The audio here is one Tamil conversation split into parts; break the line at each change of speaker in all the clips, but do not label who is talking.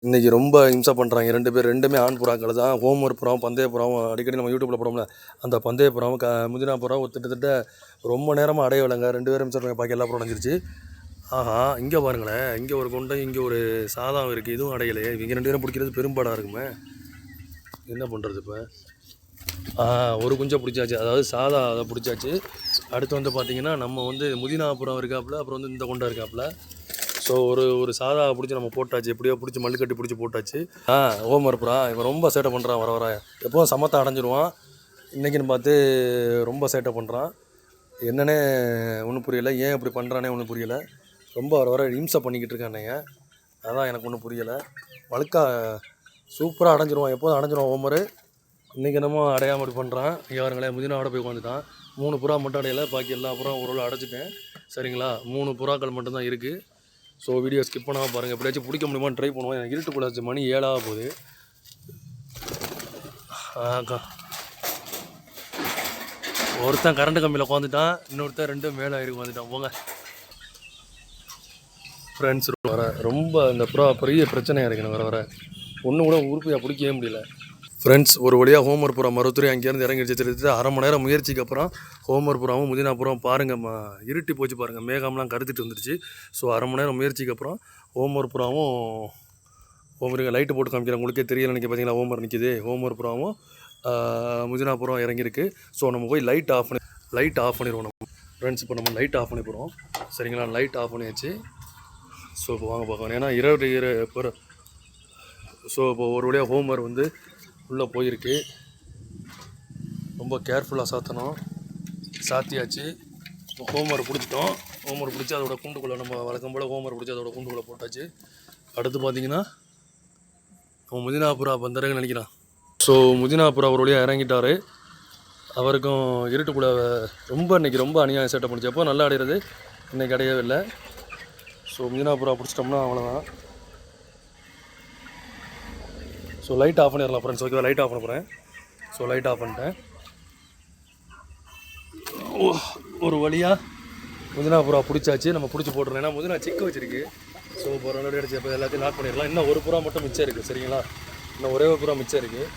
இன்றைக்கி ரொம்ப இம்சை பண்ணுறாங்க 2 பேர். 2மே ஆண் புறாக்கள் தான். ஹோம்ஒர்க் புறாவும் பந்தய புறாவும் அடிக்கடி நம்ம யூடியூப்பில் போடுவோம்ல, அந்த பந்தய புறாவும் முதினா புறாவும் கிட்டத்தட்ட ரொம்ப நேரமாக அடையவில்லைங்க. 2 பேரும் இம்சை பாக்கி எல்லா புறம் அடைஞ்சிருச்சு. ஆஹா, இங்கே பாருங்களேன், இங்கே ஒரு கொண்டை, இங்கே ஒரு சாதாவும் இருக்குது. இதுவும் அடையலையே. இவங்க 2 பேரும் பிடிக்கிறது பெரும்பாடாக இருக்குமே. என்ன பண்ணுறது இப்போ? ஒரு குஞ்சை பிடிச்சாச்சு, அதாவது சாதா அதை பிடிச்சாச்சு. அடுத்து வந்து பார்த்திங்கன்னா நம்ம வந்து முதினா புறம் இருக்காப்புல, அப்புறம் வந்து இந்த கொண்டை இருக்காப்புல. ஸோ ஒரு சாதா பிடிச்சி நம்ம போட்டாச்சு, எப்படியோ பிடிச்சி மல்லு கட்டி பிடிச்சி போட்டாச்சு. ஹோம்ஒர்க் புறா இவன் ரொம்ப சேட்டை பண்ணுறான். வர எப்போதும் சமத்தை அடைஞ்சிடுவான். இன்றைக்கின்னு பார்த்து ரொம்ப சேட்டை பண்ணுறான். என்னன்னே ஒன்றும் புரியலை, ஏன் இப்படி பண்ணுறானே ஒன்றும் புரியலை. ரொம்ப வர இம்சை பண்ணிக்கிட்டு இருக்கானுங்க. அதான் எனக்கு ஒன்றும் புரியலை. வழுக்கா சூப்பராக அடைஞ்சிருவான், எப்போதும் அடைஞ்சிருவான் ஹோம்ஒர்க். இன்றைக்கி என்னமோ அடையாமல் இப்படி பண்ணுறான். இங்கே பாருங்களேன், முதினாவோட போய் உட்காந்துட்டான். 3 புறா மட்டும் அடையலை, பாக்கி எல்லா புறம் ஒரு அடைச்சிட்டேன். சரிங்களா, 3 புறாக்கள் மட்டும்தான் இருக்குது. ஸோ வீடியோ ஸ்கிப் பண்ணாமல் பாருங்கள். எப்படியாச்சும் பிடிக்க முடியுமான்னு ட்ரை பண்ணுவோம். எனக்கு இருட்டுக்குள்ளாச்சு, மணி 7 ஆக போகுது. ஒருத்தன் கரண்ட் கம்பியில் உட்காந்துட்டான், இன்னொருத்தன் 2 மேலே ஏறி உட்காந்துட்டான். போங்க ஃப்ரெண்ட்ஸ், ரொம்ப இந்த புறா பெரிய பிரச்சனையாக இருக்குது. வர ஒன்று கூட உறுப்பியாக பிடிக்கவே முடியல. ஃப்ரெண்ட்ஸ், ஒரு வழியாக ஹோம்ஒர்க் புறா மருத்துவரை அங்கேருந்து இறங்கிடுச்சு. அரை மணி நேரம் முயற்சிக்கு அப்புறம் ஹோம்ஒர்க் புறாவும் முதினா புறாவும் பாருங்கள், இருட்டி போச்சு பாருங்கள், மேகம்லாம் கருத்துட்டு வந்துடுச்சு. ஸோ அரை மணி நேரம் முயற்சிக்கு அப்புறம் ஹோம்ஒர்க் புறாவும் ஹோம்ஒர்க் லைட்டு போட்டு காமிக்கிறேன், உங்களுக்கே தெரியல நினைக்க. பார்த்தீங்களா, ஹோம்ஒர்க் நிற்கிது. ஹோம்ஒர்க் புறாவும் முதினா புறம் இறங்கியிருக்கு. ஸோ நம்ம போய் லைட் ஆஃப் பண்ணிடுவோம் நம்ம ஃப்ரெண்ட்ஸ். இப்போ நம்ம லைட் ஆஃப் பண்ணி போகிறோம். சரிங்களா, லைட் ஆஃப் பண்ணியாச்சு. ஸோ இப்போ வாங்க பார்க்கணும், ஏன்னா இரவு. ஸோ இப்போ ஒரு வழியாக ஹோம்ஒர்க் வந்து உள்ளே போயிருக்கு. ரொம்ப கேர்ஃபுல்லாக சாத்தணும். சாத்தியாச்சு. இப்போ ஹோம்ஒர்க் பிடிச்சிட்டோம். ஹோம்ஒர்க் பிடிச்சி அதோட கூண்டுக்குள்ளே நம்ம வழக்கம் போல் ஹோம்ஒர்க் பிடிச்சி அதோட கூண்டுக்குள்ளே போட்டாச்சு. அடுத்து பார்த்திங்கன்னா நம்ம முதினா புறா வந்துடுறேன்னு நினைக்கிறான். ஸோ முதினா புறா ஒரு வழியாக இறங்கிட்டார். அவருக்கும் இருட்டுக்குள்ளே இன்றைக்கி ரொம்ப அநியாயம் சேட்டை பண்ணிச்சு. அப்போ நல்லா அடைகிறது, இன்றைக்கி அடையவே இல்லை. ஸோ முதினா புறா பிடிச்சிட்டோம்னா அவ்வளோதான். ஸோ லைட் ஆஃப் பண்ணிடலாம் ஃப்ரெண்ட்ஸ். ஓகேவா, லைட் ஆஃப் பண்ண போகிறேன். ஸோ லைட் ஆஃப் பண்ணிட்டேன். ஒரு வழியாக முதினா புறா பிடிச்சாச்சு. நம்ம பிடிச்சி போட்டுருவோம், ஏன்னா முதினா சிக்க வச்சிருக்கு. ஸோ இப்போ ரெண்டு அடிச்சு இப்போ எல்லாத்தையும் லாக் பண்ணிடலாம். இன்னும் ஒரு புறா மட்டும் மிச்சம் இருக்குது. சரிங்களா, இன்னும் ஒரே ஒரு புறா மிச்சம் இருக்குது.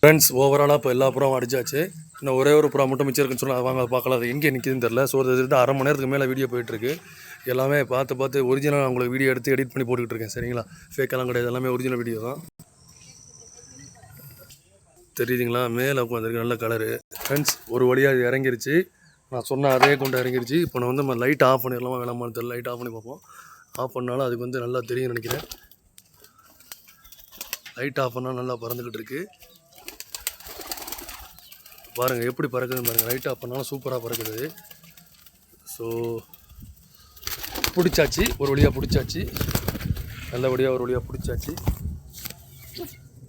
ஃப்ரெண்ட்ஸ், ஓவராலாக இப்போ எல்லா புறாவும் அடிச்சாச்சு. இன்னும் ஒரே ஒரு புறா மட்டும் மிச்சம் இருக்குன்னு சொன்னால் வாங்க பார்க்கலாம். அது எங்கே நிற்கிதுன்னு தெரில. ஸோ அது அரை மணி நேரத்துக்கு மேலே வீடியோ போயிட்டுருக்கு. எல்லாமே பார்த்து ஒரிஜினலாக உங்களுக்கு வீடியோ எடுத்து எடிட் பண்ணி போட்டுக்கிட்டு இருக்கேன். சரிங்களா, ஃபேக்கெல்லாம் கிடையாது, எல்லாமே ஒரிஜினல் வீடியோ தான். தெரியுதுங்களா, மேலே உட்காந்துருக்கு, நல்ல கலரு. ஃப்ரெண்ட்ஸ், ஒரு வழியாக இது இறங்கிருச்சு. நான் சொன்ன அதே கொண்டு இறங்கிருச்சு. இப்போ நான் வந்து நம்ம லைட் ஆஃப் பண்ணிடலாமா வேணாமான்னு தெரியல. லைட் ஆஃப் பண்ணி பார்ப்போம். ஆஃப் பண்ணாலும் அதுக்கு வந்து நல்லா தெரியும் நினைக்கிறேன். லைட் ஆஃப் பண்ணால் நல்லா பறந்துக்கிட்டு இருக்குது. பாருங்கள் எப்படி பறக்குதுன்னு பாருங்கள். லைட் ஆஃப் பண்ணாலும் சூப்பராக பறக்குது. ஸோ பிடிச்சாச்சு, ஒரு வழியாக பிடிச்சாச்சு, நல்லபடியாக ஒரு வழியாக பிடிச்சாச்சு.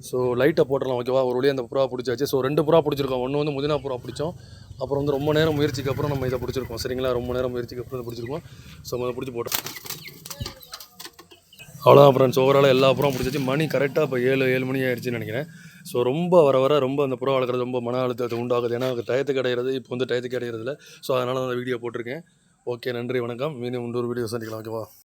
ஸோ லைட்டை போட்டுடலாம். ஓகேவா, ஒரு வழியாக அந்த புறா பிடிச்சாச்சு. ஸோ 2 புறா பிடிச்சிருக்கோம். ஒன்று வந்து முதினா புறா பிடிச்சோம், அப்புறம் வந்து ரொம்ப நேரம் முயற்சிக்கு அப்புறம் நம்ம இதை பிடிச்சிருக்கோம். சரிங்களா, ரொம்ப நேரம் முயற்சிக்கு அப்புறம் இதை பிடிச்சிருக்கோம். ஸோ அதை பிடிச்சி போட்டோம். அவ்வளோதான் ஃப்ரெண்ட்ஸ், ஓவராலாக எல்லா புறம் பிடிச்சாச்சு. மணி கரெக்டாக இப்போ 7 மணி ஆயிடுச்சுன்னு நினைக்கிறேன். ஸோ ரொம்ப வர ரொம்ப அந்த புறா வளர்க்குறது ரொம்ப மன அழுத்தத்தை உண்டாகுது. ஏன்னா டயத்துக்கு கிடையாது, இப்போ வந்து டயத்துக்கு கிடையாது இல்லை. ஸோ அதனால் அந்த வீடியோ போட்டிருக்கேன். ஓகே, நன்றி, வணக்கம். மீண்டும் இன்னொரு வீடியோ சந்திக்கலாம். ஓகேவா.